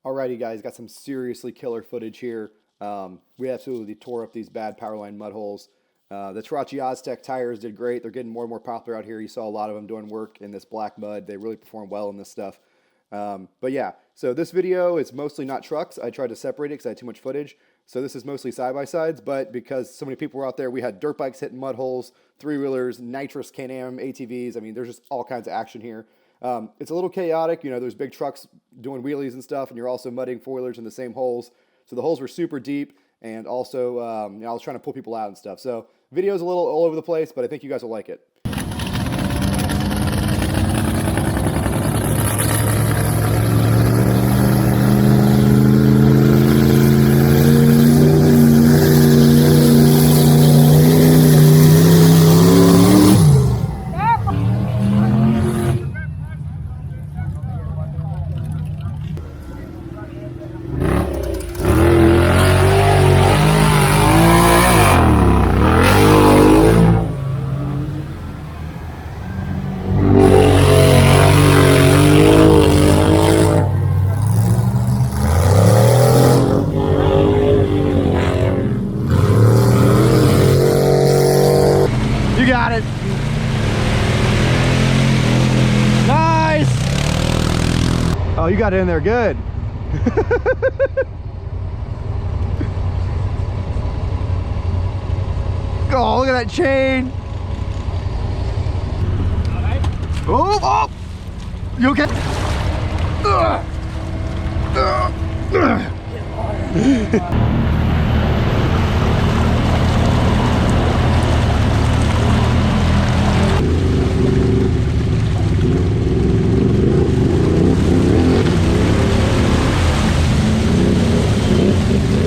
Alrighty guys, got some seriously killer footage here. We absolutely tore up these bad Powerline mud holes. The Tarachi Aztec tires did great. They're getting more and more popular out here. You saw a lot of them doing work in this black mud. They really perform well in this stuff. But yeah, so this video is mostly not trucks. I tried to separate it because I had too much footage. So this is mostly side-by-sides, but because so many people were out there, we had dirt bikes hitting mud holes, three-wheelers, Nitrous Can-Am, ATVs. I mean, there's just all kinds of action here. It's a little chaotic, you know, there's big trucks doing wheelies and stuff, and you're also mudding four-wheelers in the same holes. So the holes were super deep, and also, you know, I was trying to pull people out and stuff. So video's a little all over the place, but I think you guys will like it. Got it. Nice. Oh, you got it in there good. Oh, look at that chain. All right. Oh, oh. You okay?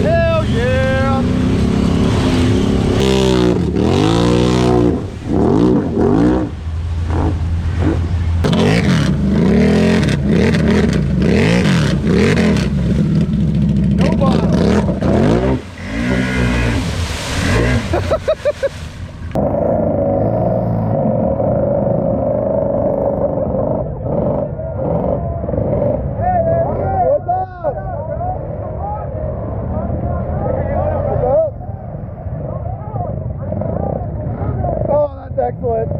Hell yeah! No bottom. Excellent.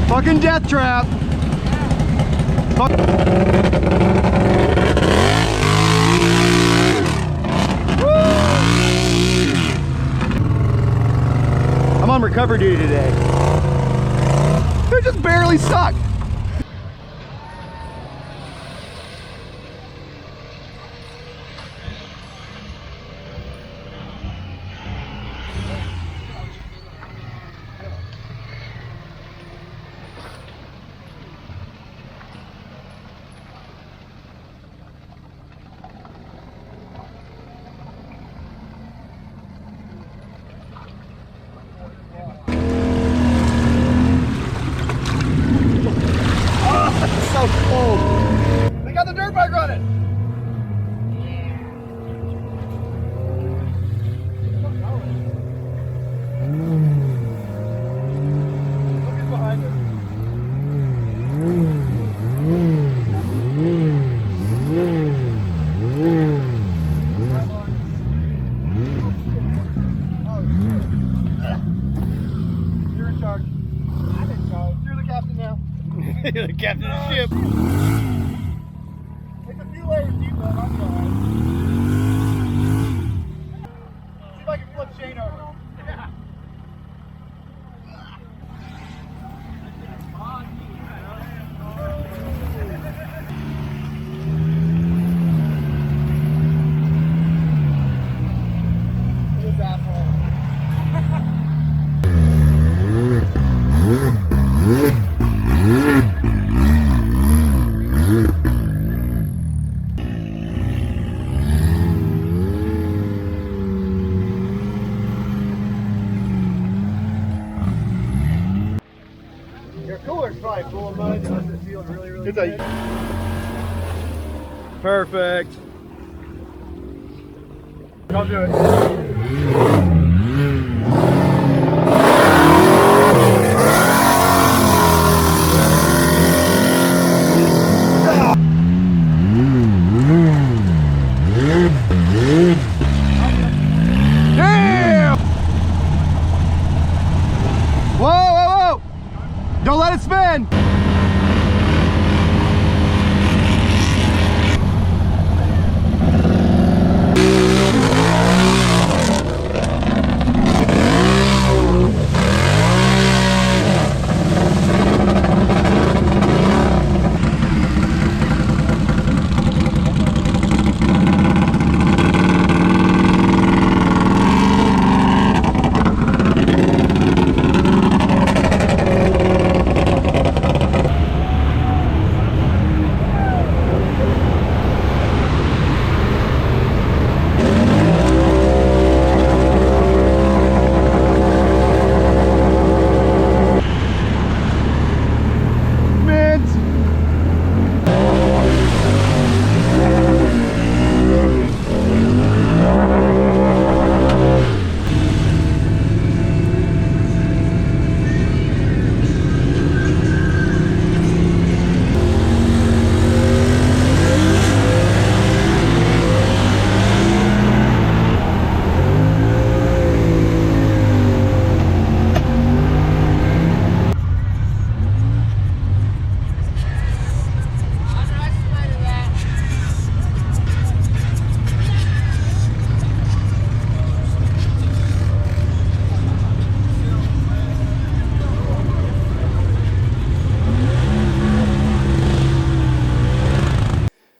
Fucking death trap. I'm on recovery duty today. They're just barely stuck. So cold. They got the dirt bike running. Look at behind us. You're in charge. I'm in charge. You're the captain now. You're the captain of the ship. It's a few layers deep, though. I'm sorry. See if I can flip Shane over. Yeah. This asshole. Your cooler's probably full of mud. It's feeling really good. Perfect. Don't do it. Damn! Whoa, whoa, whoa! Don't let it spin!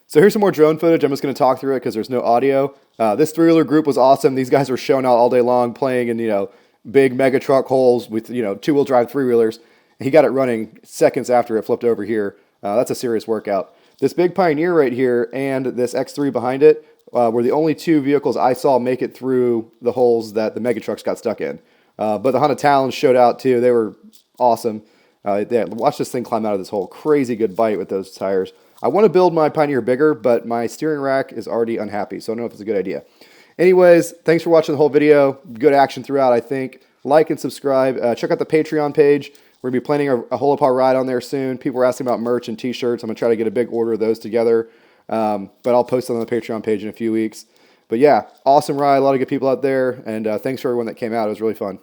So here's some more drone footage. I'm just going to talk through it because there's no audio. This three-wheeler group was awesome. These guys were showing out all day long, playing in, big mega truck holes with, two-wheel drive three-wheelers. He got it running seconds after it flipped over here. That's a serious workout. This big Pioneer right here and this X3 behind it were the only two vehicles I saw make it through the holes that the mega trucks got stuck in. But the Honda Talons showed out too. They were awesome. Watch this thing climb out of this hole. Crazy good bite with those tires. I want to build my Pioneer bigger, but my steering rack is already unhappy, so I don't know if it's a good idea. Anyways, thanks for watching the whole video. Good action throughout, I think. Like and subscribe. Check out the Patreon page. We're going to be planning a Holopaw ride on there soon. People were asking about merch and t-shirts. I'm going to try to get a big order of those together, but I'll post them on the Patreon page in a few weeks. But yeah, awesome ride. A lot of good people out there, and thanks for everyone that came out. It was really fun.